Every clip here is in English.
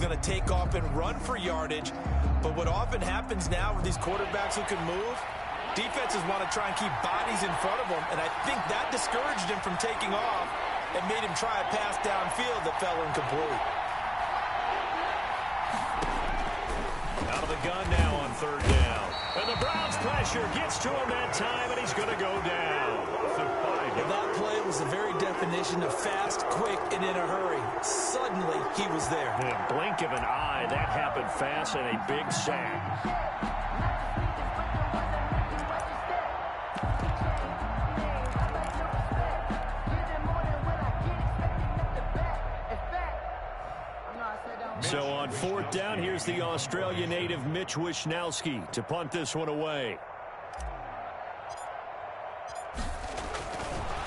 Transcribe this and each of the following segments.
going to take off and run for yardage. But what often happens now with these quarterbacks who can move, defenses want to try and keep bodies in front of them, and I think that discouraged him from taking off and made him try a pass downfield that fell incomplete. Out of the gun now on third down. And the Browns' pressure gets to him that time, and he's going to go down. Well, that play was the very definition of fast, quick, and in a hurry. Suddenly, he was there. In a blink of an eye, that happened fast, and a big sack. So on fourth down, here's the Australia native Mitch Wishnowsky to punt this one away.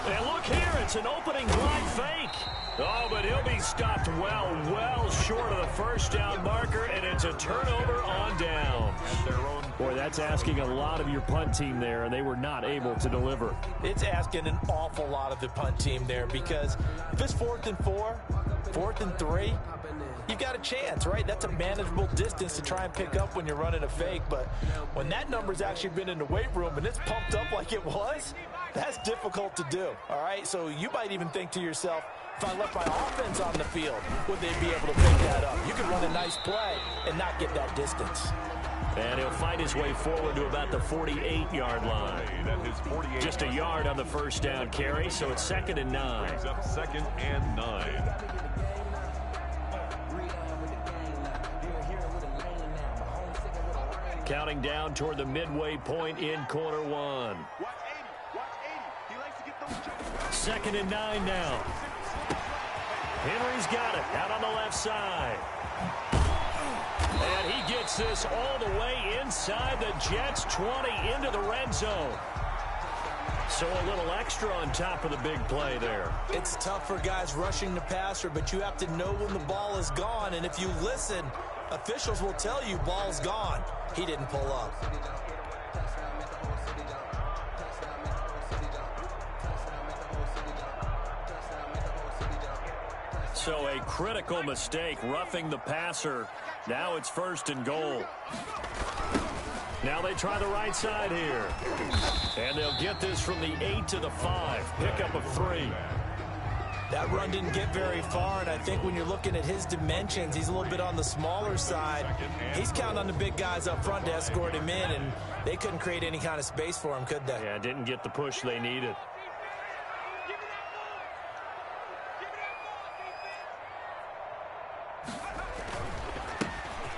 And look here, it's an opening drive fake. Oh, but he'll be stopped well short of the first down marker, and it's a turnover on down. Boy, that's asking a lot of your punt team there, and they were not able to deliver. It's asking an awful lot of the punt team there, because if it's 4th and 4, 4th and 3, you've got a chance, right? That's a manageable distance to try and pick up when you're running a fake. But when that number's actually been in the weight room and it's pumped up like it was, that's difficult to do, all right? So you might even think to yourself, if I left my offense on the field, would they be able to pick that up? You could run a nice play and not get that distance. And he'll fight his way forward to about the 48-yard line. Just a yard on the first down carry, so it's 2nd and 9. Up 2nd and 9. Counting down toward the midway point in quarter one. 2nd and 9 now. Henry's got it out on the left side. And he gets this all the way inside the Jets' 20 into the red zone. So a little extra on top of the big play there. It's tough for guys rushing the passer, but you have to know when the ball is gone. And if you listen, officials will tell you ball's gone. He didn't pull up. So a critical mistake, roughing the passer. Now it's 1st and goal. Now they try the right side here. And they'll get this from the 8 to the 5. Pickup of 3. That run didn't get very far, and I think when you're looking at his dimensions, he's a little bit on the smaller side. He's counting on the big guys up front to escort him in, and they couldn't create any kind of space for him, could they? Yeah, didn't get the push they needed.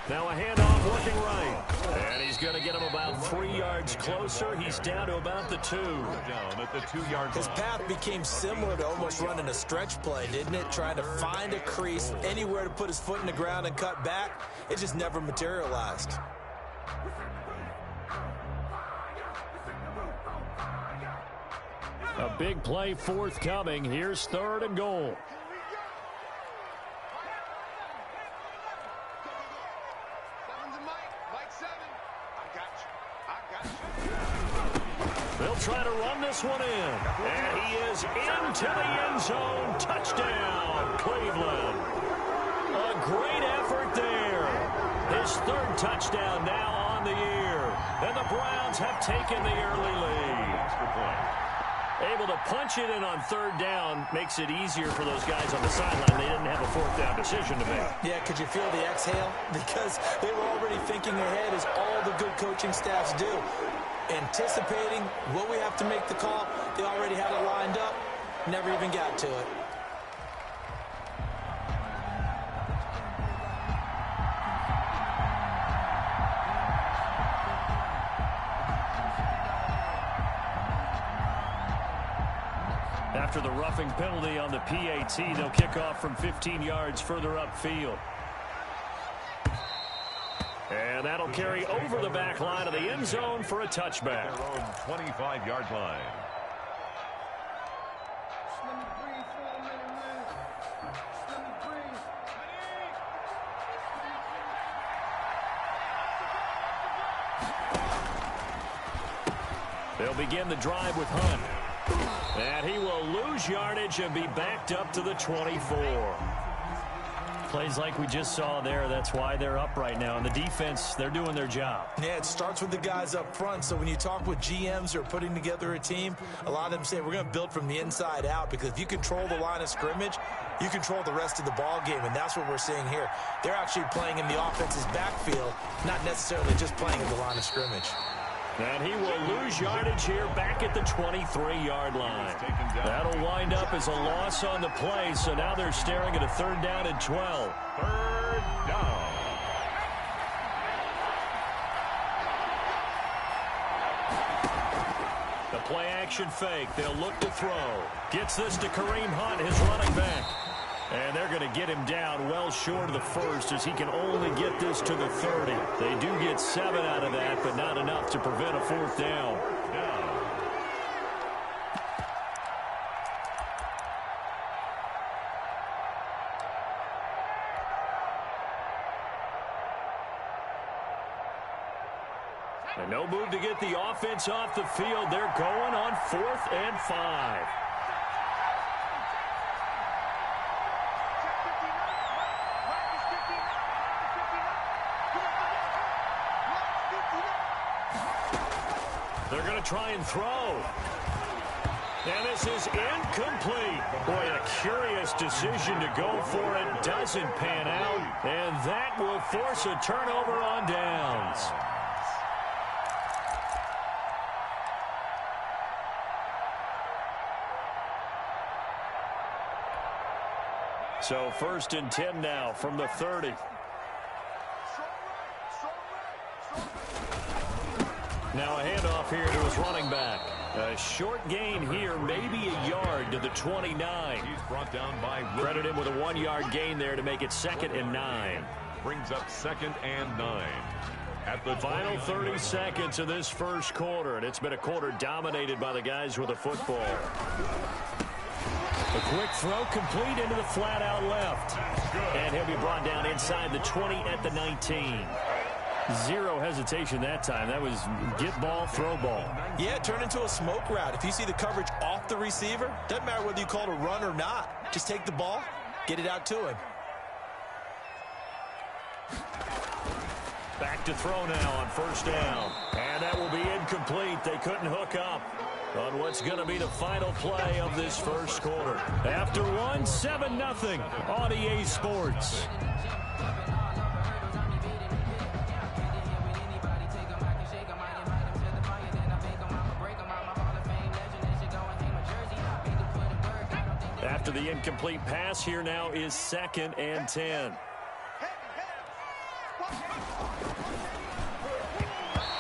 Now a handoff working right. And he's going to get him about 3 yards closer. He's down to about the 2. Down at the 2-yard line. His path became similar to almost running a stretch play, didn't it? Trying to find a crease, anywhere to put his foot in the ground and cut back. It just never materialized. A big play forthcoming. Here's 3rd and goal. They'll try to run this one in. And he is into the end zone. Touchdown, Cleveland. A great effort there. His 3rd touchdown now on the year. And the Browns have taken the early lead. Able to punch it in on 3rd down makes it easier for those guys on the sideline. They didn't have a 4th down decision to make. Yeah, could you feel the exhale? Because they were already thinking ahead, as all the good coaching staffs do. Anticipating what we have to make the call. They already had it lined up. Never even got to it. After the roughing penalty on the PAT, they'll kick off from 15 yards further upfield. And that'll carry over the back line of the end zone for a touchback. Their own 25-yard line. They'll begin the drive with Hunt. And he will lose yardage and be backed up to the 24. Plays like we just saw there, that's why they're up right now. And the defense, they're doing their job. Yeah, it starts with the guys up front. So when you talk with GMs who are putting together a team, a lot of them say we're going to build from the inside out, because if you control the line of scrimmage, you control the rest of the ball game, and that's what we're seeing here. They're actually playing in the offense's backfield, not necessarily just playing at the line of scrimmage. And he will lose yardage here back at the 23-yard line. That'll wind up as a loss on the play, so now they're staring at a 3rd down and 12. 3rd down. The play-action fake. They'll look to throw. Gets this to Kareem Hunt, his running back. And they're going to get him down well short of the first, as he can only get this to the 30. They do get 7 out of that, but not enough to prevent a 4th down. And no move to get the offense off the field. They're going on 4th and 5. They're going to try and throw. And this is incomplete. Boy, a curious decision to go for it. Doesn't pan out. And that will force a turnover on downs. So 1st and 10 now from the 30. Now a handoff here to his running back. A short gain here, maybe a yard to the 29. He's brought down by Credit him with a 1-yard gain there to make it 2nd and 9. Brings up 2nd and 9. At the Final 30 seconds of this first quarter, and it's been a quarter dominated by the guys with the football. A quick throw complete into the flat out left. And he'll be brought down inside the 20 at the 19. Zero hesitation that time. That was get ball, throw ball. Yeah, turn into a smoke route. If you see the coverage off the receiver, doesn't matter whether you call it a run or not. Just take the ball, get it out to him. Back to throw now on 1st down. And that will be incomplete. They couldn't hook up on what's going to be the final play of this first quarter. After one, 7-0 on EA Sports. After the incomplete pass, here now is 2nd and 10.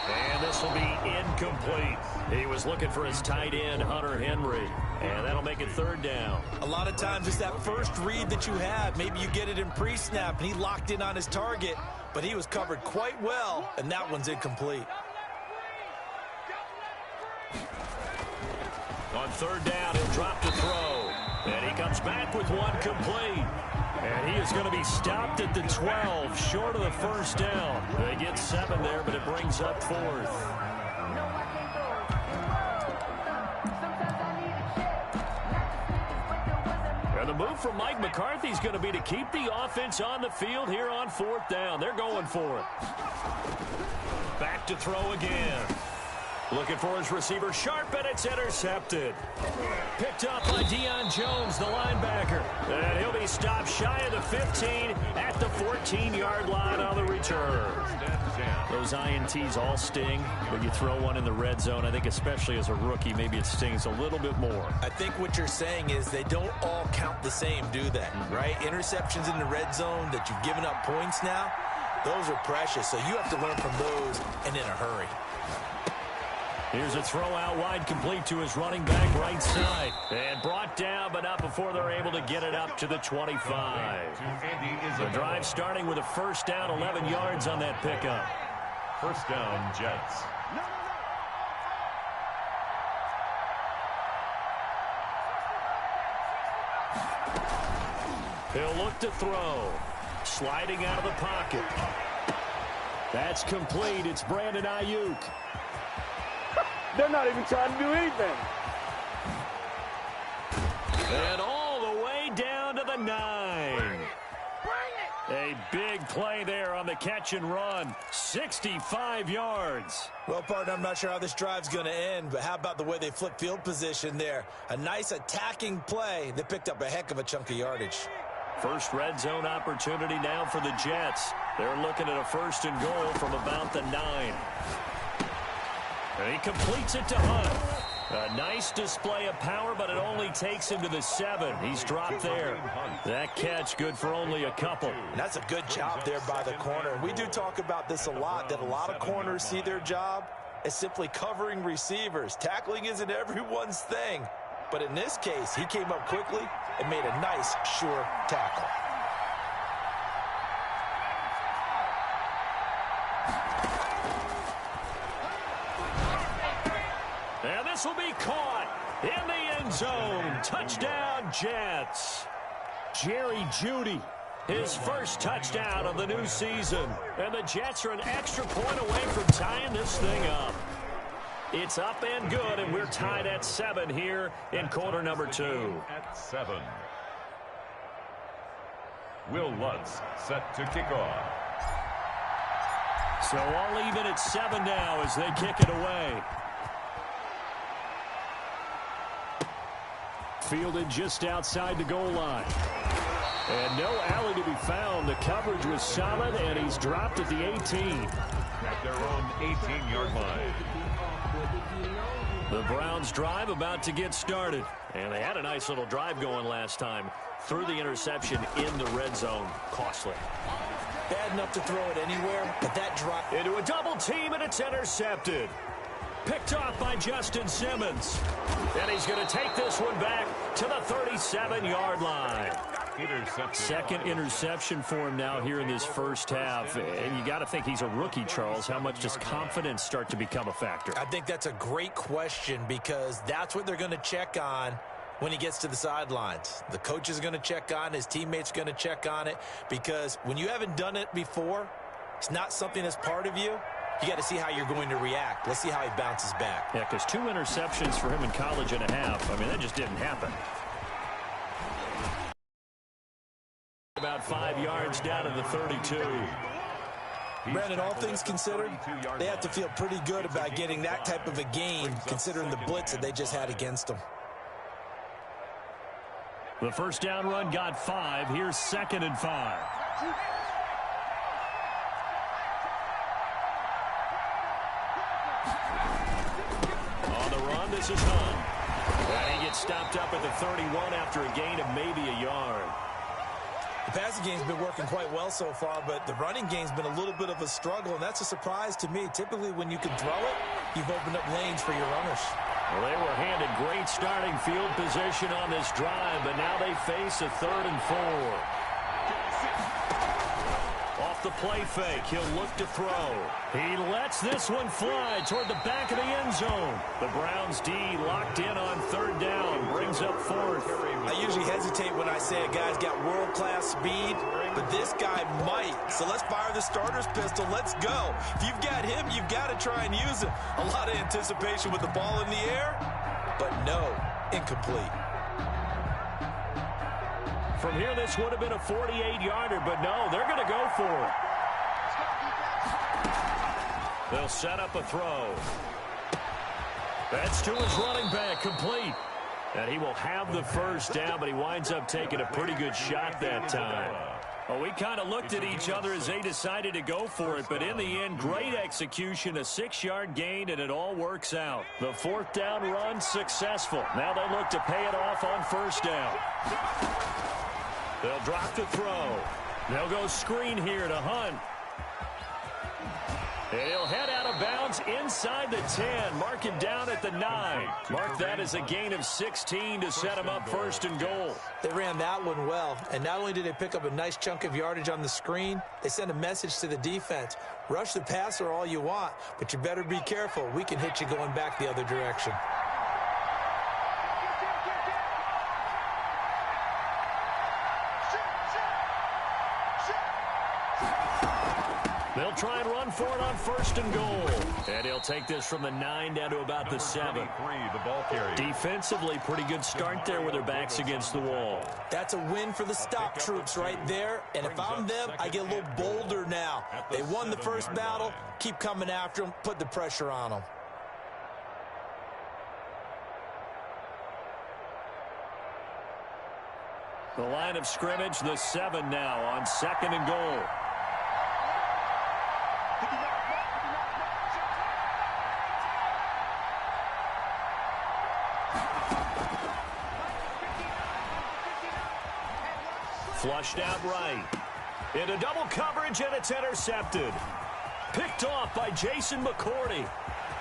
And this will be incomplete. He was looking for his tight end, Hunter Henry. And that'll make it 3rd down. A lot of times it's that first read that you have. Maybe you get it in pre-snap, and he locked in on his target, but he was covered quite well, and that one's incomplete. On 3rd down, he'll drop to throw. And he comes back with one complete. And he is going to be stopped at the 12, short of the 1st down. They get 7 there, but it brings up 4th. And the move from Mike McCarthy is going to be to keep the offense on the field here on 4th down. They're going for it. Back to throw again. Looking for his receiver, Sharp, and it's intercepted. Picked up by Deion Jones, the linebacker. And he'll be stopped shy of the 15 at the 14-yard line on the return. Those INTs all sting, but you throw one in the red zone. I think especially as a rookie, maybe it stings a little bit more. I think what you're saying is they don't all count the same, do they? Right? Interceptions in the red zone that you've given up points now, those are precious. So you have to learn from those and in a hurry. Here's a throw out wide, complete to his running back right side. And brought down, but not before they're able to get it up to the 25. The drive starting with a 1st down, 11 yards on that pickup. 1st down, Jets. He'll look to throw. Sliding out of the pocket. That's complete. It's Brandon Ayuk. They're not even trying to do anything. And all the way down to the 9. Bring it! play there on the catch and run. 65 yards. Well, partner, I'm not sure how this drive's going to end, but how about the way they flip field position there? A nice attacking play. They picked up a heck of a chunk of yardage. First red zone opportunity now for the Jets. They're looking at a 1st and goal from about the 9. And he completes it to Hunt. A nice display of power, but it only takes him to the 7. He's dropped there. That catch good for only a couple. And that's a good job there by the corner. We do talk about this a lot, that a lot of corners see their job as simply covering receivers. Tackling isn't everyone's thing. But in this case, he came up quickly and made a nice, sure tackle. And this will be caught in the end zone. Touchdown, Jets. Jerry Jeudy, his first touchdown of the new season. And the Jets are an extra point away from tying this thing up. It's up and good, and we're tied at 7 here in quarter number 2. At 7. Will Lutz set to kick off. So all even at 7 now as they kick it away. Fielded just outside the goal line. And no alley to be found. The coverage was solid, and he's dropped at the 18. At their own 18-yard line. The Browns drive about to get started. And they had a nice little drive going last time. Threw the interception in the red zone. Costly. Bad enough to throw it anywhere, but that drop into a double team, and it's intercepted. Picked off by Justin Simmons. And he's going to take this one back to the 37-yard line. Second interception for him now here in this first half. And you got to think he's a rookie, Charles. How much does confidence start to become a factor? I think that's a great question because that's what they're going to check on when he gets to the sidelines. The coach is going to check on, his teammates are going to check on it, because when you haven't done it before, it's not something that's part of you. You got to see how you're going to react. Let's see how he bounces back. Yeah, because 2 interceptions for him in college and a half. I mean, that just didn't happen. About 5 yards down to the 32. Brandon, all things considered, they have to feel pretty good about getting that type of a gain, considering the blitz that they just had against them. The first down run got 5. Here's 2nd and 5. On the run, this is Hunt. And he gets stopped up at the 31 after a gain of maybe a yard. The passing game's been working quite well so far, but the running game's been a little bit of a struggle, and that's a surprise to me. Typically, when you can throw it, you've opened up lanes for your runners. Well, they were handed great starting field position on this drive, but now they face a 3rd and 4. Off the play fake, he'll look to throw. He lets this one fly toward the back of the end zone. The Browns D locked in on 3rd down, brings up 4th. I usually hesitate when I say a guy's got world-class speed, but this guy might. So let's fire the starter's pistol. Let's go. If you've got him, you've got to try and use him. A lot of anticipation with the ball in the air, but no, incomplete. From here, this would have been a 48-yarder, but no, they're going to go for it. They'll set up a throw. That's to his running back, complete. And he will have the first down, but he winds up taking a pretty good shot that time. Well, we kind of looked at each other as they decided to go for it, but in the end, great execution, a 6-yard gain, and it all works out. The 4th down run successful. Now they look to pay it off on 1st down. They'll drop the throw. They'll go screen here to Hunt. And he'll head out of bounds inside the 10. Mark him down at the 9. Mark that as a gain of 16 to set him up 1st and goal. They ran that one well, and not only did they pick up a nice chunk of yardage on the screen, they sent a message to the defense. Rush the passer all you want, but you better be careful. We can hit you going back the other direction. They'll try and run for it on 1st and goal. And he'll take this from the 9 down to about the 7. The ball carrier. Defensively, pretty good start there with their backs against the wall. That's a win for the stop troops right there. And if I'm them, I get a little bolder now. They won the first battle. Keep coming after them. Put the pressure on them. The line of scrimmage, the 7 now on 2nd and goal. Flushed out right. Into double coverage, and it's intercepted. Picked off by Jason McCourty.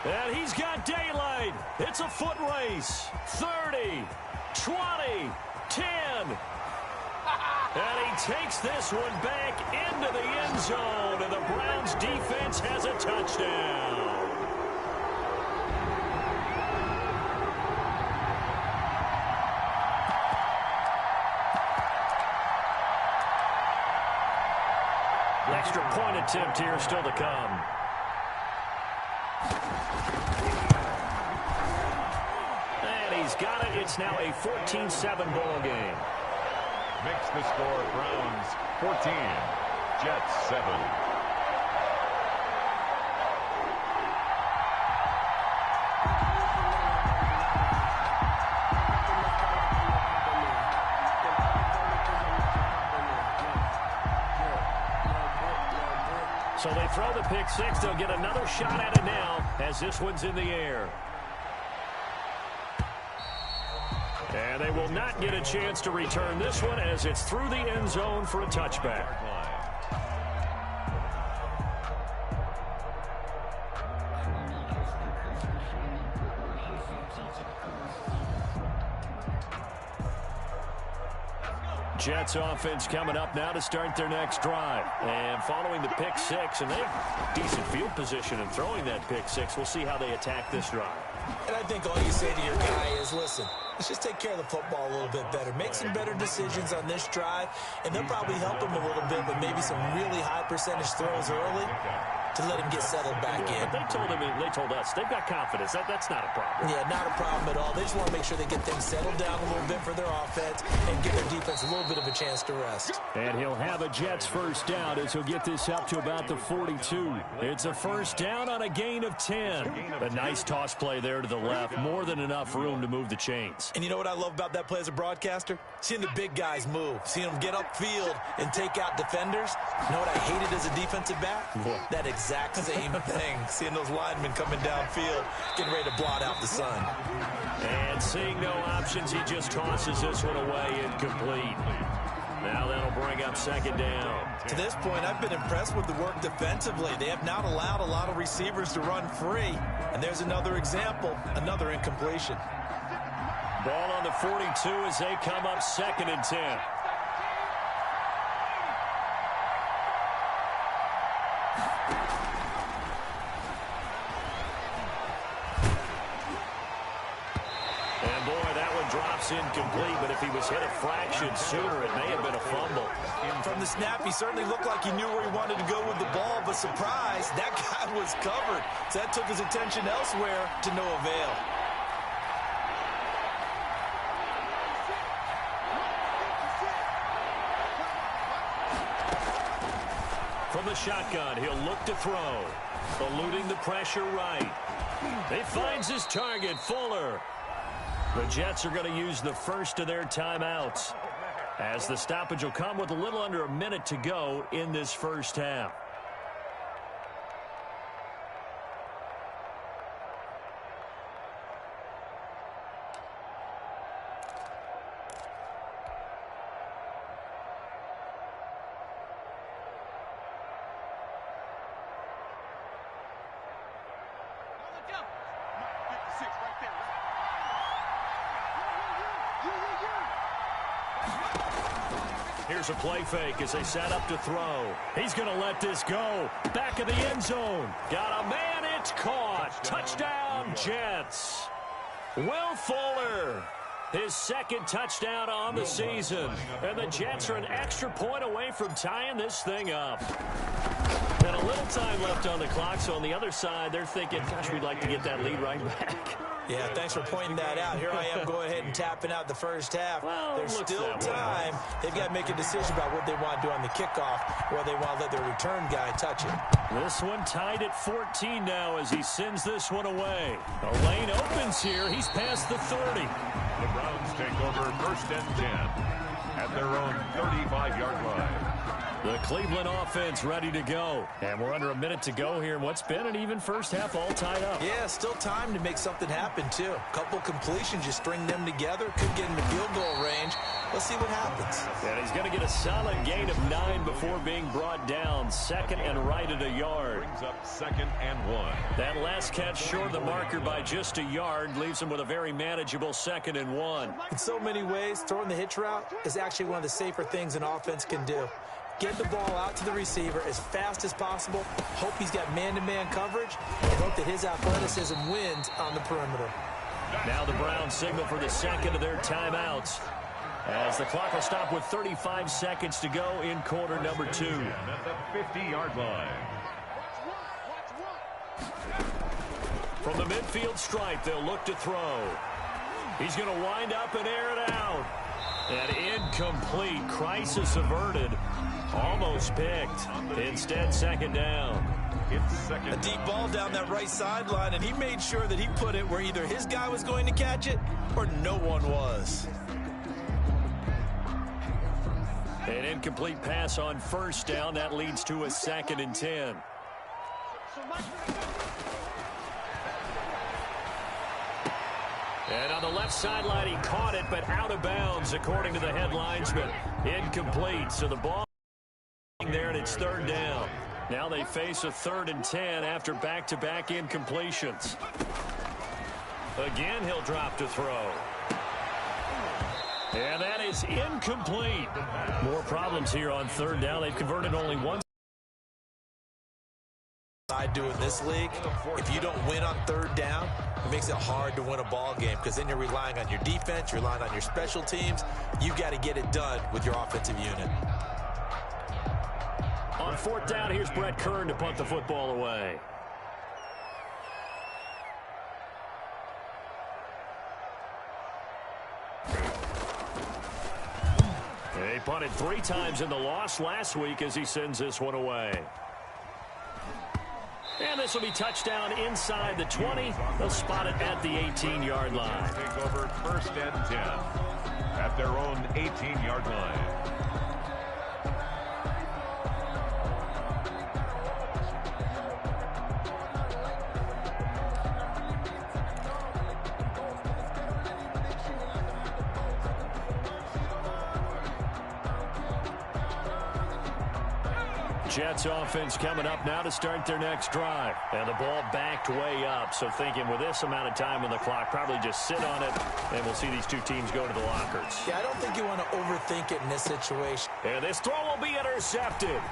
And he's got daylight. It's a foot race. 30, 20, 10. And he takes this one back into the end zone, and the Browns defense has a touchdown. Extra point attempt here still to come. And he's got it. It's now a 14-7 ball game. Makes the score Browns 14, Jets 7. So they throw the pick 6. They'll get another shot at it now as this one's in the air. And they will not get a chance to return this one as it's through the end zone for a touchback. Jets offense coming up now to start their next drive. And following the pick 6, and they have decent field position in throwing that pick 6. We'll see how they attack this drive. And I think all you say to your guy is, listen, let's just take care of the football a little bit better. Make some better decisions on this drive, and they'll probably help him a little bit, but maybe some really high percentage throws early to let him get settled back in. But they told us they've got confidence. That's not a problem. Yeah, not a problem at all. They just want to make sure they get things settled down a little bit for their offense and give their defense a little bit of a chance to rest. And he'll have a Jets first down as he'll get this up to about the 42. It's a first down on a gain of 10. A nice toss play there to the left. More than enough room to move the chains. And you know what I love about that play as a broadcaster? Seeing the big guys move. Seeing them get upfield and take out defenders. You know what I hated as a defensive back? That exact same thing. Seeing those linemen coming downfield, getting ready to blot out the sun. And seeing no options, he just tosses this one away incomplete. Now that'll bring up 2nd down. To this point, I've been impressed with the work defensively. They have not allowed a lot of receivers to run free. And there's another example, another incompletion. Ball on the 42 as they come up 2nd and 10. Incomplete, but if he was hit a fraction sooner, it may have been a fumble. From the snap, he certainly looked like he knew where he wanted to go with the ball, but surprise, that guy was covered. So that took his attention elsewhere to no avail. From the shotgun, he'll look to throw. Eluding the pressure right. He finds his target, Fuller. The Jets are going to use the first of their timeouts, as the stoppage will come with a little under a minute to go in this first half. Here's a play fake as they set up to throw. He's going to let this go. Back of the end zone. Got a man. It's caught. Touchdown, Jets. Will Fuller, his 2nd touchdown on the season. And the Jets are an extra point away from tying this thing up. And a little time left on the clock, so on the other side, they're thinking, gosh, we'd like to get that lead right back. Yeah, thanks for pointing that out. Here I am going ahead and tapping out the first half. Well, there's still time. They've got to make a decision about what they want to do on the kickoff, or they want to let their return guy touch it. This one tied at 14 now as he sends this one away. The lane opens here. He's past the 30. The Browns take over 1st and 10 at their own 35-yard line. The Cleveland offense ready to go. And we're under a minute to go here in what's been an even first half, all tied up. Yeah, still time to make something happen, too. A couple completions, you string them together, could get in the field goal range. Let's see what happens. And he's going to get a solid gain of 9 before being brought down. Second and right at a yard. Brings up 2nd and 1. That last catch short of the marker by just a yard leaves him with a very manageable 2nd and 1. In so many ways, throwing the hitch route is actually one of the safer things an offense can do. Get the ball out to the receiver as fast as possible, hope he's got man-to-man coverage, and hope that his athleticism wins on the perimeter. Now the Browns signal for the second of their timeouts, as the clock will stop with 35 seconds to go in quarter number 2. At the 50-yard line. From the midfield stripe, they'll look to throw. He's going to wind up and air it out. And incomplete. Crisis averted. Almost picked. Instead, second down. It's second. A deep ball down that right sideline, and he made sure that he put it where either his guy was going to catch it or no one was. An incomplete pass on first down. That leads to a 2nd and 10. And on the left sideline, he caught it, but out of bounds, according to the head linesman. Incomplete. So the ball there, and it's 3rd down. Now they face a 3rd and 10 after back-to-back incompletions. Again, he'll drop to throw. And that is incomplete. More problems here on 3rd down. They've converted only one. I do in this league, if you don't win on 3rd down, it makes it hard to win a ball game because then you're relying on your defense, you're relying on your special teams. You've got to get it done with your offensive unit. On 4th down, here's Brett Kern to punt the football away. He punted 3 times in the loss last week as he sends this one away. And this will be touchdown inside the 20. They'll spot it at the 18-yard line. Take over 1st and 10 at their own 18-yard line. Jets offense coming up now to start their next drive. And the ball backed way up. So thinking with this amount of time on the clock, probably just sit on it, and we'll see these two teams go to the lockers. Yeah, I don't think you want to overthink it in this situation. And this throw will be intercepted.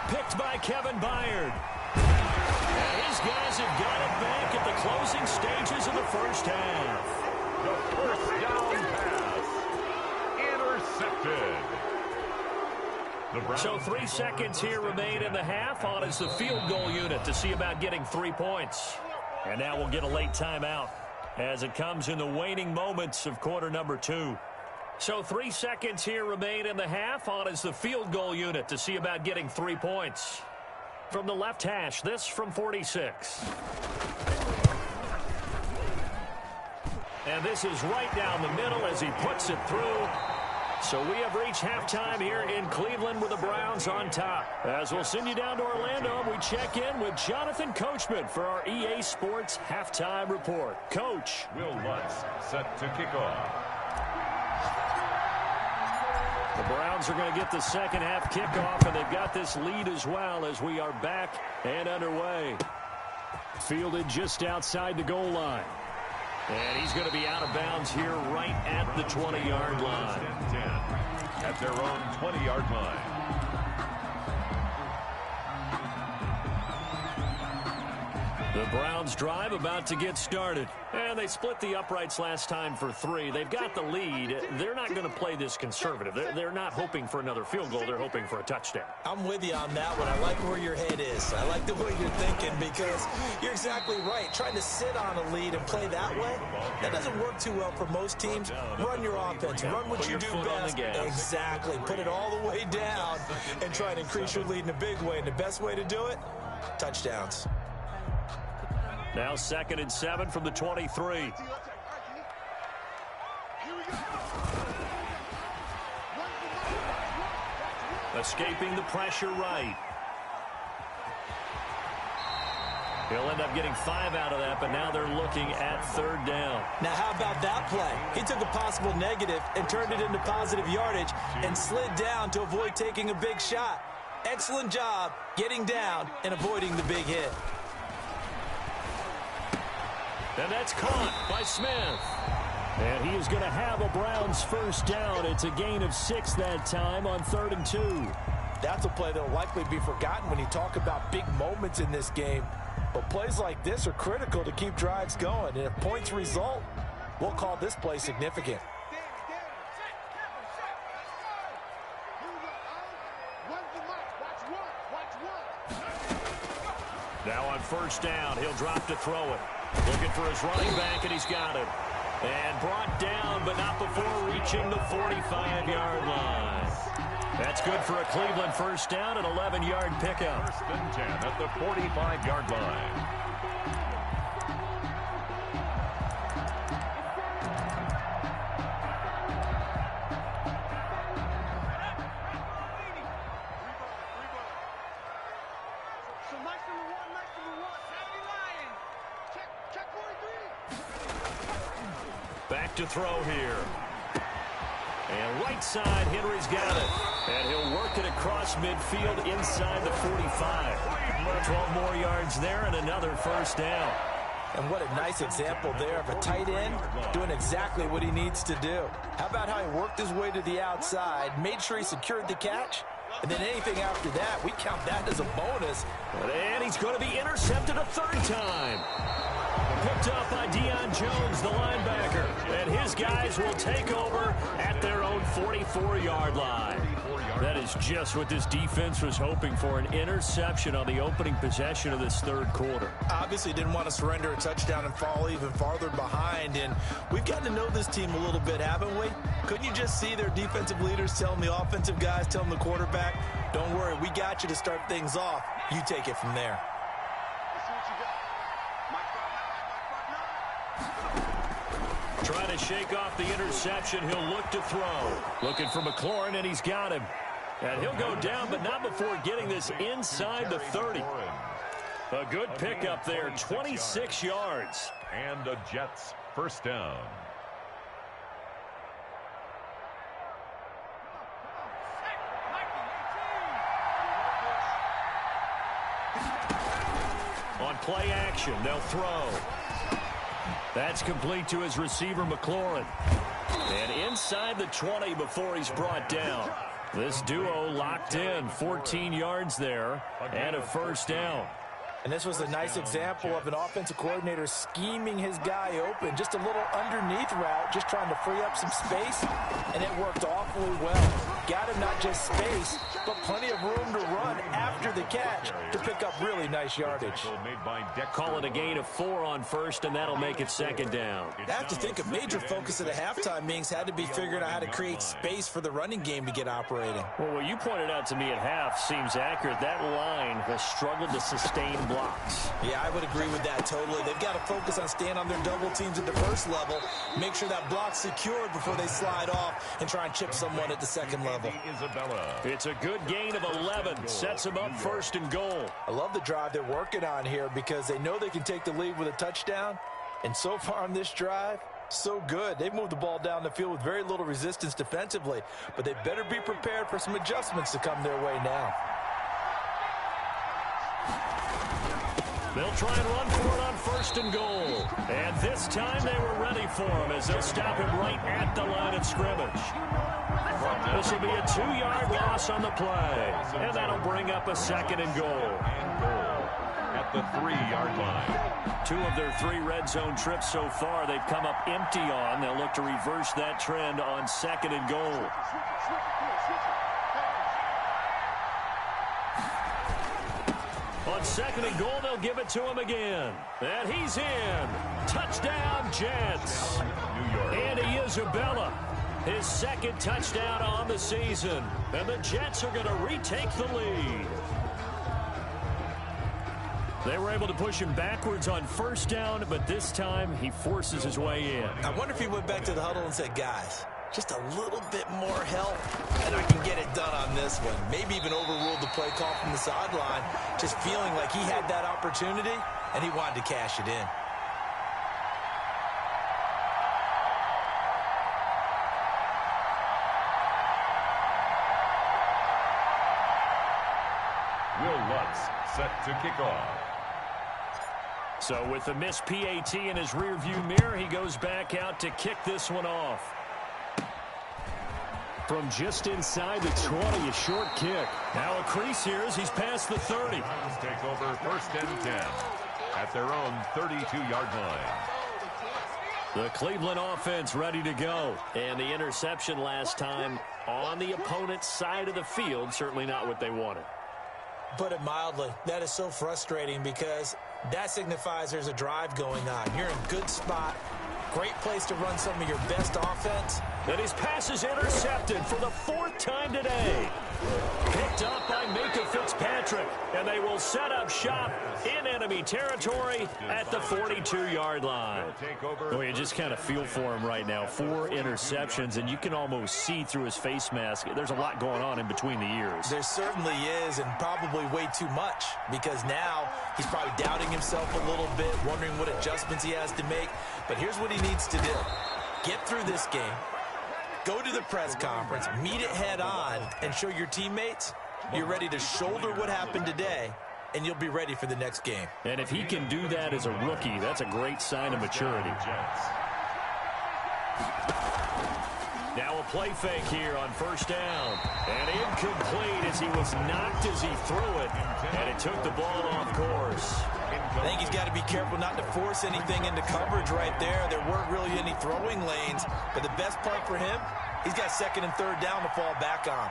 Picked by Kevin Byard. And his guys have got it back at the closing stages of the first half. The first down pass. Intercepted. So 3 seconds here remain in the half. On is the field goal unit to see about getting 3 points. And now we'll get a late timeout as it comes in the waning moments of quarter number 2. So 3 seconds here remain in the half. On is the field goal unit to see about getting 3 points. From the left hash, this from 46. And this is right down the middle as he puts it through. So we have reached halftime here in Cleveland with the Browns on top. As we'll send you down to Orlando, we check in with Jonathan Coachman for our EA Sports Halftime Report. Coach. Will Lutz set to kick off. The Browns are going to get the second half kickoff, and they've got this lead as well as we are back and underway. Fielded just outside the goal line. And he's going to be out of bounds here right at the 20-yard line. 10 at their own 20-yard line. The Browns drive about to get started. And they split the uprights last time for 3. They've got the lead. They're not going to play this conservative. They're not hoping for another field goal. They're hoping for a touchdown. I'm with you on that one. I like where your head is. I like the way you're thinking because you're exactly right. Trying to sit on a lead and play that way, that doesn't work too well for most teams. Run your offense. Run what you do best. Exactly. Put it all the way down and try to increase your lead in a big way. And the best way to do it, touchdowns. Now 2nd and 7 from the 23. Escaping the pressure right. He'll end up getting 5 out of that, but now they're looking at 3rd down. Now, how about that play? He took a possible negative and turned it into positive yardage and slid down to avoid taking a big shot. Excellent job getting down and avoiding the big hit. And that's caught by Smith. And he is going to have a Browns 1st down. It's a gain of 6 that time on 3rd and 2. That's a play that will likely be forgotten when you talk about big moments in this game. But plays like this are critical to keep drives going. And if points result, we'll call this play significant. Now on 1st down, he'll drop to throw it. Looking for his running back, and he's got it. And brought down, but not before reaching the 45-yard line. That's good for a Cleveland 1st down, an 11-yard pickup. 1st and 10 at the 45-yard line. Back to throw here. And right side, Henry's got it. And he'll work it across midfield inside the 45. 12 more yards there and another 1st down. And what a nice example there of a tight end doing exactly what he needs to do. How about how he worked his way to the outside, made sure he secured the catch, and then anything after that, we count that as a bonus. And he's going to be intercepted a 3rd time. Picked up by Deion Jones, the linebacker. And his guys will take over at their own 44-yard line. That is just what this defense was hoping for, an interception on the opening possession of this 3rd quarter. Obviously didn't want to surrender a touchdown and fall even farther behind. And we've gotten to know this team a little bit, haven't we? Couldn't you just see their defensive leaders telling the offensive guys, telling the quarterback, don't worry, we got you to start things off. You take it from there. Trying to shake off the interception. He'll look to throw. Looking for McLaurin, and he's got him. And he'll go down, but not before getting this inside the 30. A good pickup there, 26 yards. And the Jets 1st down. On play action, they'll throw. That's complete to his receiver, McLaurin. And inside the 20 before he's brought down. This duo locked in, 14 yards there, and a 1st down. And this was a nice example of an offensive coordinator scheming his guy open. Just a little underneath route, just trying to free up some space, and it worked awfully well. Got him not just space, but plenty of room to run after the catch to pick up really nice yardage. Call it a gain of 4 on 1st, and that'll make it 2nd down. I have to think a major focus of the halftime meetings had to be figuring out how to create space for the running game to get operating. Well, what you pointed out to me at half seems accurate. That line has struggled to sustain blocks. Yeah, I would agree with that totally. They've got to focus on staying on their double teams at the 1st level, make sure that block's secured before they slide off and try and chip someone at the 2nd level. It's a good gain of 11. Sets them up 1st and goal. I love the drive they're working on here because they know they can take the lead with a touchdown. And so far on this drive, so good. They've moved the ball down the field with very little resistance defensively, but they better be prepared for some adjustments to come their way now. They'll try and run for it on 1st and goal. And this time they were ready for him as they'll stop him right at the line of scrimmage. This will be a 2-yard loss on the play. And that'll bring up a 2nd and goal. At at the 3-yard line. 2 of their 3 red zone trips so far, they've come up empty on. They'll look to reverse that trend on 2nd and goal. On 2nd and goal, they'll give it to him again. And he's in. Touchdown, Jets. New York. Andy Isabella, his 2nd touchdown on the season. And the Jets are going to retake the lead. They were able to push him backwards on 1st down, but this time he forces his way in. I wonder if he went back to the huddle and said, guys, just a little bit more help, and I can get it done on this one. Maybe even overruled the play call from the sideline, just feeling like he had that opportunity, and he wanted to cash it in. Will Lutz set to kick off. So with the missed PAT in his rearview mirror, he goes back out to kick this one off. From just inside the 20, a short kick. Now a crease here as he's past the 30. Take over 1st and 10 at their own 32-yard line. The Cleveland offense ready to go. And the interception last time on the opponent's side of the field, certainly not what they wanted. Put it mildly, that is so frustrating because that signifies there's a drive going on. You're in a good spot. Great place to run some of your best offense. And his pass is intercepted for the 4th time today. Picked up by Minka Fitzpatrick. And they will set up shop in enemy territory at the 42-yard line. Oh, you just kind of feel for him right now. 4 interceptions, and you can almost see through his face mask. There's a lot going on in between the ears. There certainly is, and probably way too much, because now he's probably doubting himself a little bit, wondering what adjustments he has to make. But here's what he needs to do. Get through this game. Go to the press conference, meet it head on, and show your teammates you're ready to shoulder what happened today, and you'll be ready for the next game. And if he can do that as a rookie, that's a great sign of maturity. Now a play fake here on 1st down. And incomplete as he was knocked as he threw it. And it took the ball off course. I think he's got to be careful not to force anything into coverage right there. There weren't really any throwing lanes. But the best part for him, he's got 2nd and 3rd down to fall back on.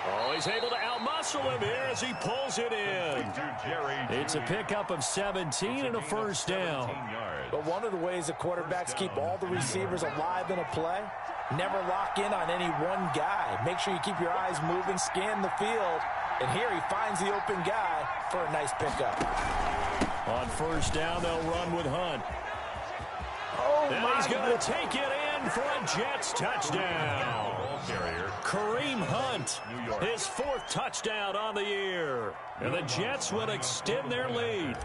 Oh, he's able to outmuscle him here as he pulls it in. It's a pickup of 17 and a 1st down. But one of the ways the quarterbacks keep all the receivers alive in a play, never lock in on any one guy. Make sure you keep your eyes moving, scan the field. And here he finds the open guy for a nice pickup. On 1st down, they'll run with Hunt. And he's going to take it in for a Jets touchdown. Kareem Hunt, his 4th touchdown on the year. And the Jets will extend their lead.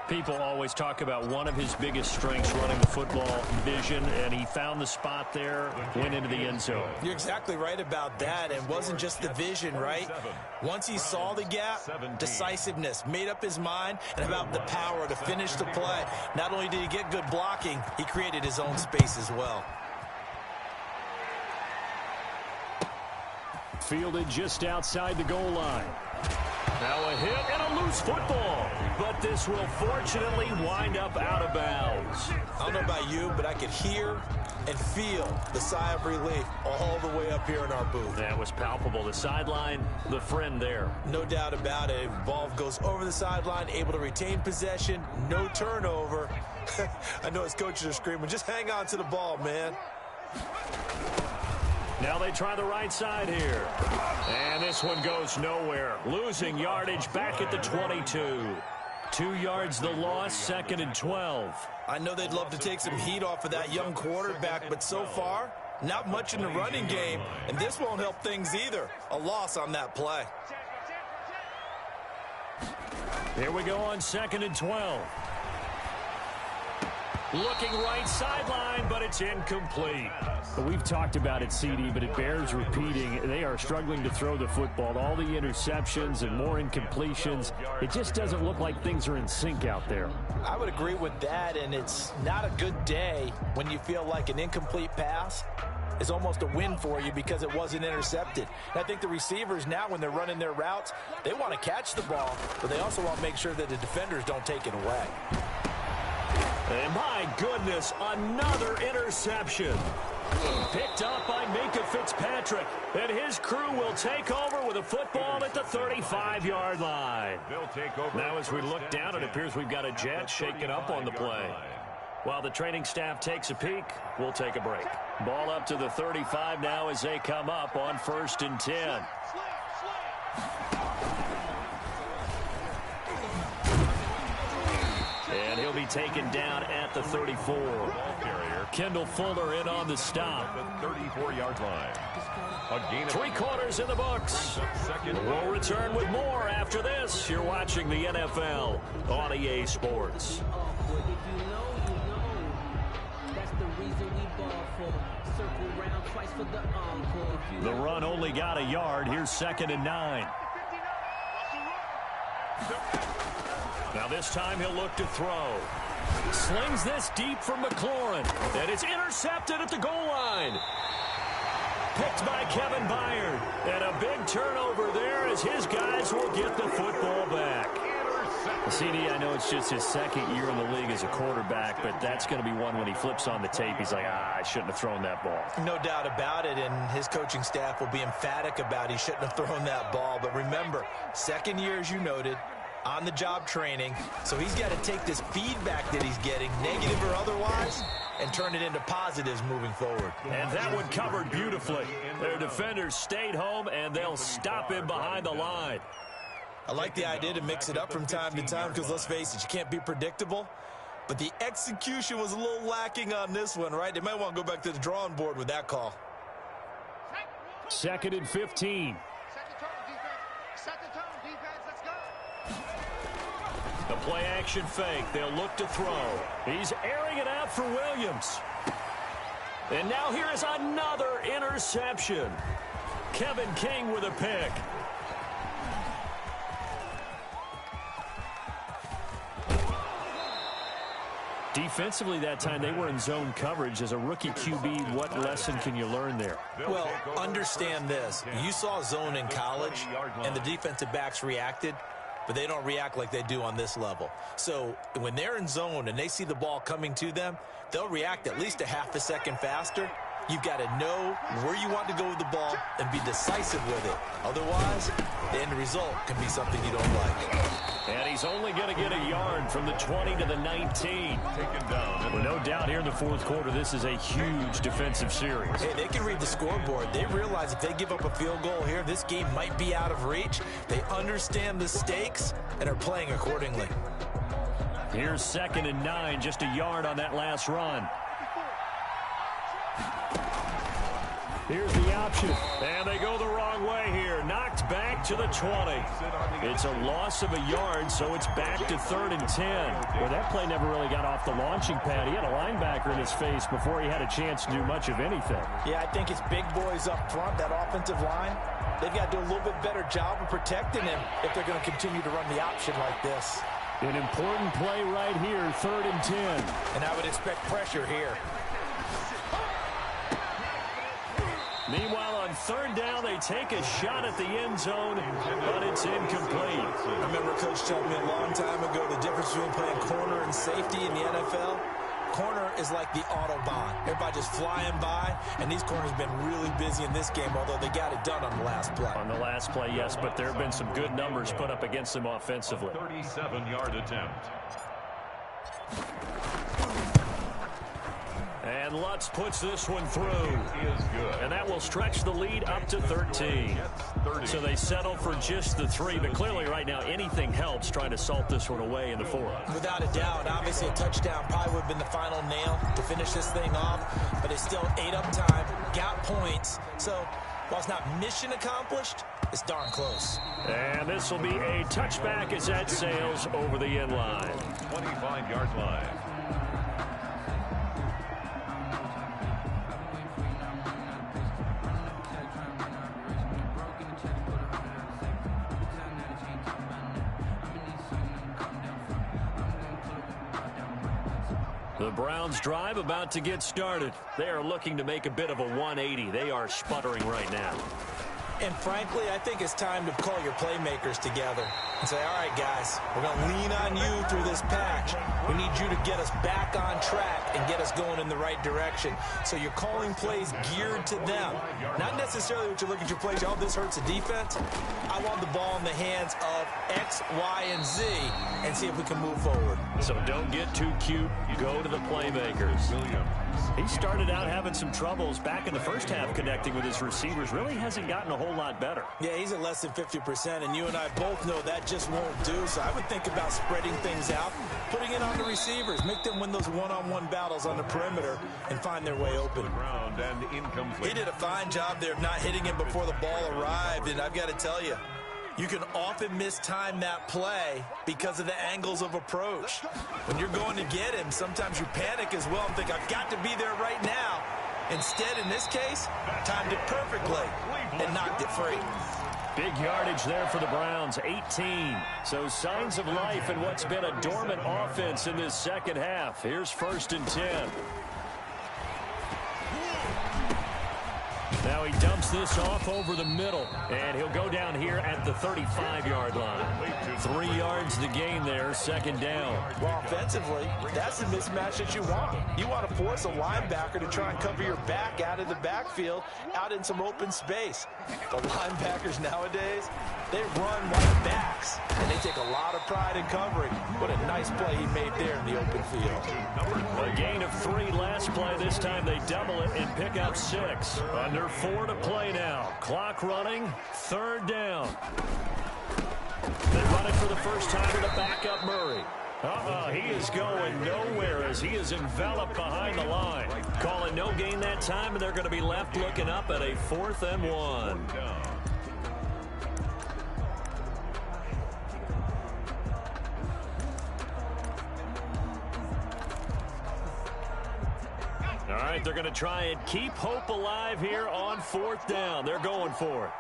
People always talk about one of his biggest strengths running the football, vision, and he found the spot there, went into the end zone. You're exactly right about that. It wasn't just the vision, right? Once he saw the gap, decisiveness, made up his mind, and about the power to finish the play. Not only did he get good blocking, he created his own space as well. Fielded just outside the goal line. Now a hit and a loose football. But this will fortunately wind up out of bounds. I don't know about you, but I could hear and feel the sigh of relief all the way up here in our booth. That was palpable. The sideline, the friend there. No doubt about it. Ball goes over the sideline, able to retain possession, no turnover. I know his coaches are screaming, just hang on to the ball, man. Now they try the right side here. And this one goes nowhere. Losing yardage back at the 22. 2 yards the loss, 2nd and 12. I know they'd love to take some heat off of that young quarterback, but so far, not much in the running game, and this won't help things either. A loss on that play. Here we go on 2nd and 12. Looking right sideline, but it's incomplete. We've talked about it, CD, but it bears repeating. They are struggling to throw the football. All the interceptions and more incompletions. It just doesn't look like things are in sync out there. I would agree with that, and it's not a good day when you feel like an incomplete pass is almost a win for you because it wasn't intercepted. And I think the receivers now, when they're running their routes, they want to catch the ball, but they also want to make sure that the defenders don't take it away. And my goodness, another interception. Picked up by Minka Fitzpatrick. And his crew will take over with a football at the 35-yard line. They'll take over. Now as we look down, it appears we've got a jet shaking up on the play. While the training staff takes a peek, we'll take a break. Ball up to the 35 now as they come up on 1st and 10. And he'll be taken down at the 34. Kendall Fuller in on the stop. The 34-yard line. A gain of 3 quarters in the books. We'll return with more after this. You're watching the NFL on EA Sports. The run only got a yard. Here's 2nd and 9. Now this time he'll look to throw. Slings this deep from McLaurin. And it's intercepted at the goal line. Picked by Kevin Byard. And a big turnover there as his guys will get the football back. CD, I know it's just his 2nd year in the league as a quarterback, but that's going to be one when he flips on the tape. He's like, I shouldn't have thrown that ball. No doubt about it, and his coaching staff will be emphatic about he shouldn't have thrown that ball. But remember, 2nd year, as you noted, on-the-job training, so he's got to take this feedback that he's getting, negative or otherwise, and turn it into positives moving forward. And that one covered beautifully. Their defenders stayed home, and they'll stop him behind the line. I like the idea to mix it up from time to time because, let's face it, you can't be predictable. But the execution was a little lacking on this one, right? They might want to go back to the drawing board with that call. 2nd and 15. The play-action fake. They'll look to throw. He's airing it out for Williams. And now here is another interception. Kevin King with a pick. Defensively that time, they were in zone coverage. As a rookie QB, what lesson can you learn there? Well, understand this. You saw zone in college, and the defensive backs reacted, but they don't react like they do on this level. So when they're in zone and they see the ball coming to them, they'll react at least a half a second faster. You've got to know where you want to go with the ball and be decisive with it. Otherwise, the end result can be something you don't like. And he's only going to get a yard from the 20 to the 19. Taken down. Well, no doubt here in the 4th quarter, this is a huge defensive series. Hey, they can read the scoreboard. They realize if they give up a field goal here, this game might be out of reach. They understand the stakes and are playing accordingly. Here's 2nd and 9, just a yard on that last run. Here's the option, and they go the wrong way here. Knocked back to the 20. It's a loss of a yard, so it's back to 3rd and 10. Well, that play never really got off the launching pad. He had a linebacker in his face before he had a chance to do much of anything. Yeah, I think it's big boys up front, that offensive line. They've got to do a little bit better job of protecting him if they're going to continue to run the option like this. An important play right here, 3rd and 10. And I would expect pressure here. Meanwhile, on 3rd down, they take a shot at the end zone, but it's incomplete. I remember Coach telling me a long time ago the difference between playing corner and safety in the NFL. Corner is like the Autobahn. Everybody just flying by, and these corners have been really busy in this game, although they got it done on the last play. On the last play, yes, but there have been some good numbers put up against them offensively. 37-yard attempt. And Lutz puts this one through. He is good. And that will stretch the lead up to 13. So they settle for just the 3. But clearly right now anything helps trying to salt this one away in the 4th. Without a doubt. Obviously a touchdown probably would have been the final nail to finish this thing off. But it's still 8 up time. Got points. So while it's not mission accomplished, it's darn close. And this will be a touchback as that sails over the end line. 25-yard line. The Browns drive about to get started. They are looking to make a bit of a 180. They are sputtering right now. And frankly, I think it's time to call your playmakers together and say, all right, guys, we're going to lean on you through this patch. We need you to get us back on track and get us going in the right direction. So you're calling plays geared to them. Not necessarily what you look at your plays, oh, this hurts the defense. I want the ball in the hands of X, Y, and Z and see if we can move forward. So don't get too cute. Go to the playmakers. He started out having some troubles back in the first half connecting with his receivers. Really hasn't gotten a whole lot better. Yeah, he's at less than 50%, and you and I both know that just won't do. So I would think about spreading things out, putting it on the receivers, make them win those one-on-one battles on the perimeter and find their way open. He did a fine job there of not hitting him before the ball arrived, and I've got to tell you, you can often mistime that play because of the angles of approach. When you're going to get him, sometimes you panic as well and think, I've got to be there right now. Instead, in this case, timed it perfectly and knocked it free. Big yardage there for the Browns, 18. So signs of life in what's been a dormant offense in this second half. Here's 1st and 10. Now he dumps this off over the middle, and he'll go down here at the 35-yard line. 3 yards to gain there, 2nd down. Well, offensively, that's the mismatch that you want. You want to force a linebacker to try and cover your back out of the backfield, out in some open space. The linebackers nowadays, they run like backs, and they take a lot of pride in covering. What a nice play he made there in the open field. A gain of 3 last play. This time they double it and pick up 6. Under 4 to play now. Clock running, 3rd down. They run it for the first time to the backup Murray. He is going nowhere as he is enveloped behind the line. Calling no gain that time, and they're going to be left looking up at a 4th and 1. All right, they're going to try and keep hope alive here on 4th down. They're going for it.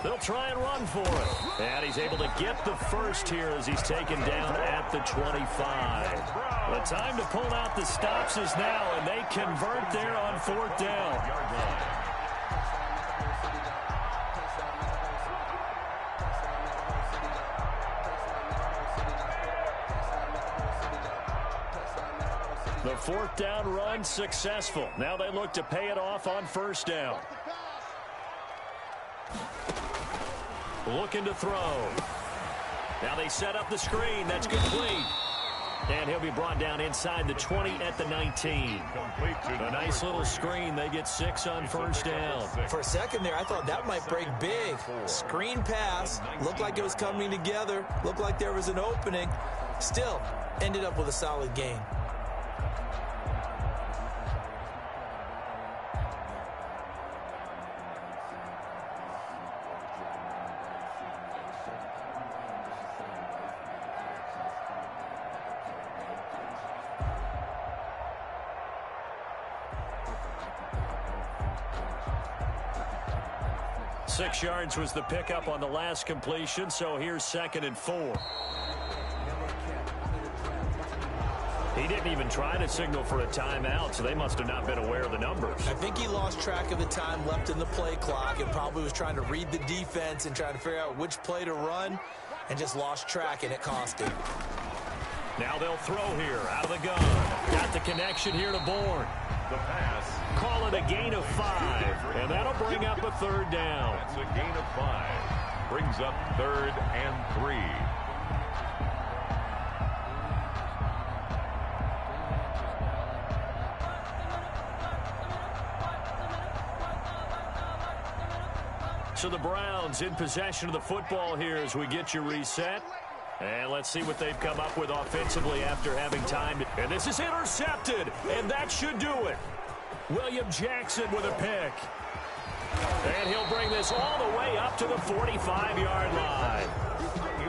They'll try and run for it. And he's able to get the first here as he's taken down at the 25. The time to pull out the stops is now, and they convert there on 4th down. The 4th down run successful. Now they look to pay it off on 1st down. Looking to throw. Now they set up the screen. That's complete. And he'll be brought down inside the 20 at the 19. A nice little screen. They get 6 on 1st down. For a second there, I thought that might break big. Screen pass. Looked like it was coming together. Looked like there was an opening. Still, ended up with a solid gain. Six yards was the pickup on the last completion, so here's 2nd and 4. He didn't even try to signal for a timeout, so they must have not been aware of the numbers. I think he lost track of the time left in the play clock and probably was trying to read the defense and trying to figure out which play to run and just lost track, and it cost him. Now they'll throw here out of the gun. Got the connection here to Bourne. The pass. Call it a gain of 5, and that'll bring up a 3rd down. That's a gain of 5. Brings up 3rd and 3. So the Browns in possession of the football here as we get you reset. And let's see what they've come up with offensively after having time. And this is intercepted, and that should do it. William Jackson with a pick. And he'll bring this all the way up to the 45-yard line.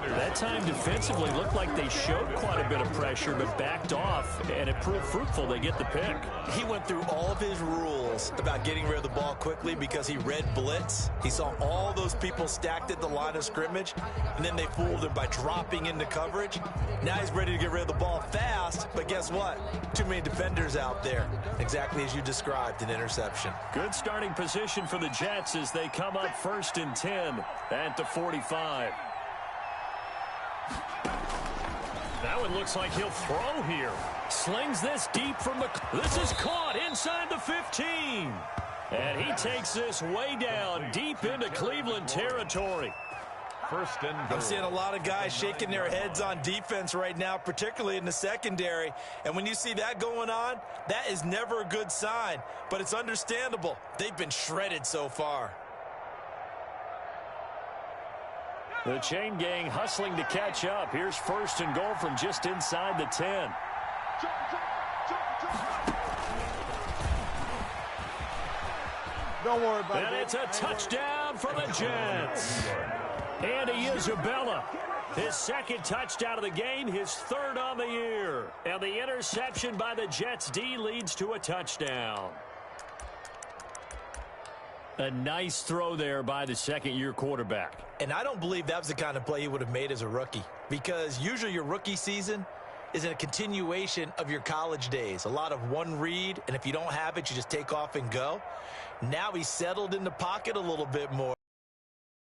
That time defensively looked like they showed quite a bit of pressure but backed off, and it proved fruitful. They get the pick. He went through all of his rules about getting rid of the ball quickly because he read blitz. He saw all those people stacked at the line of scrimmage, and then they fooled him by dropping into coverage. Now he's ready to get rid of the ball fast, but guess what? Too many defenders out there. Exactly as you described, an interception. Good starting position for the Jets as they come up 1st and 10 at the 45. That one looks like he'll throw here. Slings this deep from the... This is caught inside the 15. And he takes this way down deep into Cleveland territory. 1st and goal. I'm seeing a lot of guys shaking their heads on defense right now, particularly in the secondary. And when you see that going on, that is never a good sign. But it's understandable. They've been shredded so far. The chain gang hustling to catch up. Here's 1st and goal from just inside the 10. Don't worry about it. And it's a touchdown for the Jets. Andy Isabella, his 2nd touchdown of the game, his 3rd on the year. And the interception by the Jets D leads to a touchdown. A nice throw there by the 2nd-year quarterback. And I don't believe that was the kind of play he would have made as a rookie, because usually your rookie season is a continuation of your college days. A lot of one read, and if you don't have it, you just take off and go. Now he's settled in the pocket a little bit more.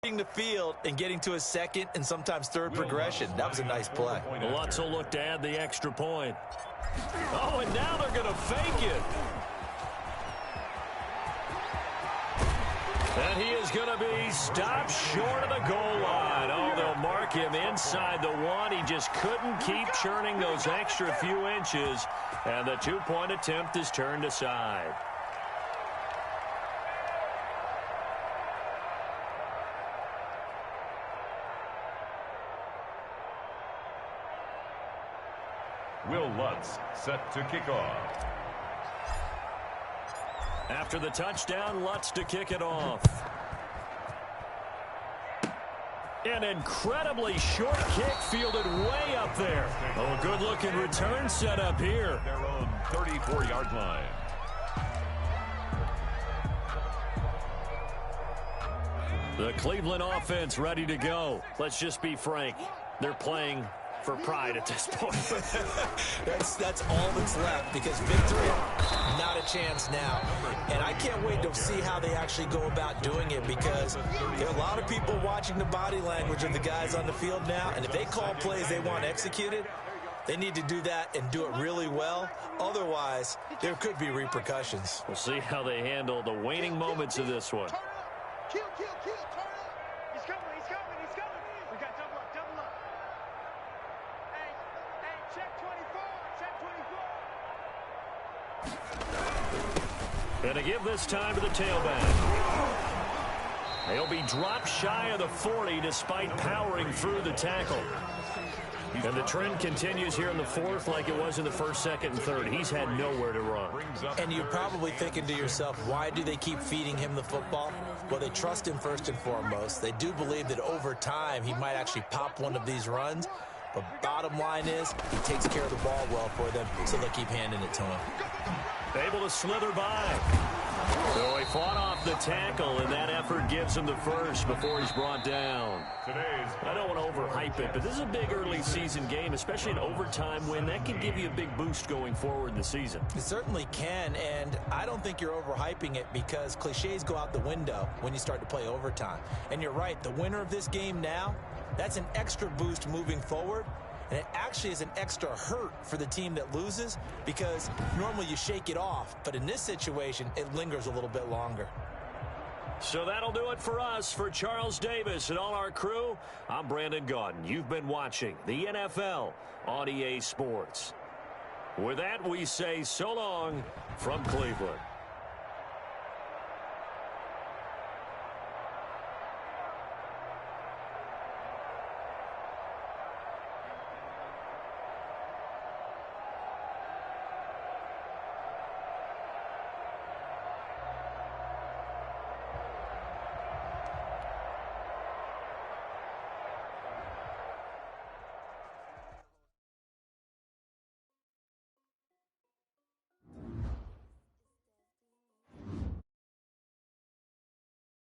Getting the field and getting to his 2nd and sometimes 3rd progression. That was a nice play. Lutz will look to add the extra point. Oh, and now they're going to fake it. And he is going to be stopped short of the goal line. Oh, they'll mark him inside the 1. He just couldn't keep churning those extra few inches. And the 2-point attempt is turned aside. Will Lutz set to kick off. After the touchdown, Lutz to kick it off. An incredibly short kick fielded way up there. Oh, good-looking return set up here. Their own 34-yard line. The Cleveland offense ready to go. Let's just be frank. They're playing for pride at this point. that's all that's left, because victory, not a chance now. And I can't wait to see how they actually go about doing it, because there are a lot of people watching the body language of the guys on the field now, and if they call plays they want executed, they need to do that and do it really well. Otherwise, there could be repercussions. We'll see how they handle the waning moments of this one. Kill, turn up. He's coming. We got double up. Hey, check 24. And to give this time to the tailback. He'll be dropped shy of the 40 despite powering through the tackle. And the trend continues here in the 4th like it was in the 1st, 2nd, and 3rd. He's had nowhere to run. And you're probably thinking to yourself, why do they keep feeding him the football? Well, they trust him first and foremost. They do believe that over time he might actually pop one of these runs. But bottom line is, he takes care of the ball well for them, so they'll keep handing it to him. Able to slither by. So he fought off the tackle, and that effort gives him the first before he's brought down. I don't want to overhype it, but this is a big early season game, especially an overtime win. That can give you a big boost going forward in the season. It certainly can, and I don't think you're overhyping it, because cliches go out the window when you start to play overtime. And you're right, the winner of this game now, that's an extra boost moving forward. And it actually is an extra hurt for the team that loses, because normally you shake it off. But in this situation, it lingers a little bit longer. So that'll do it for us. For Charles Davis and all our crew, I'm Brandon Gaudin. You've been watching the NFL on EA Sports. With that, we say so long from Cleveland.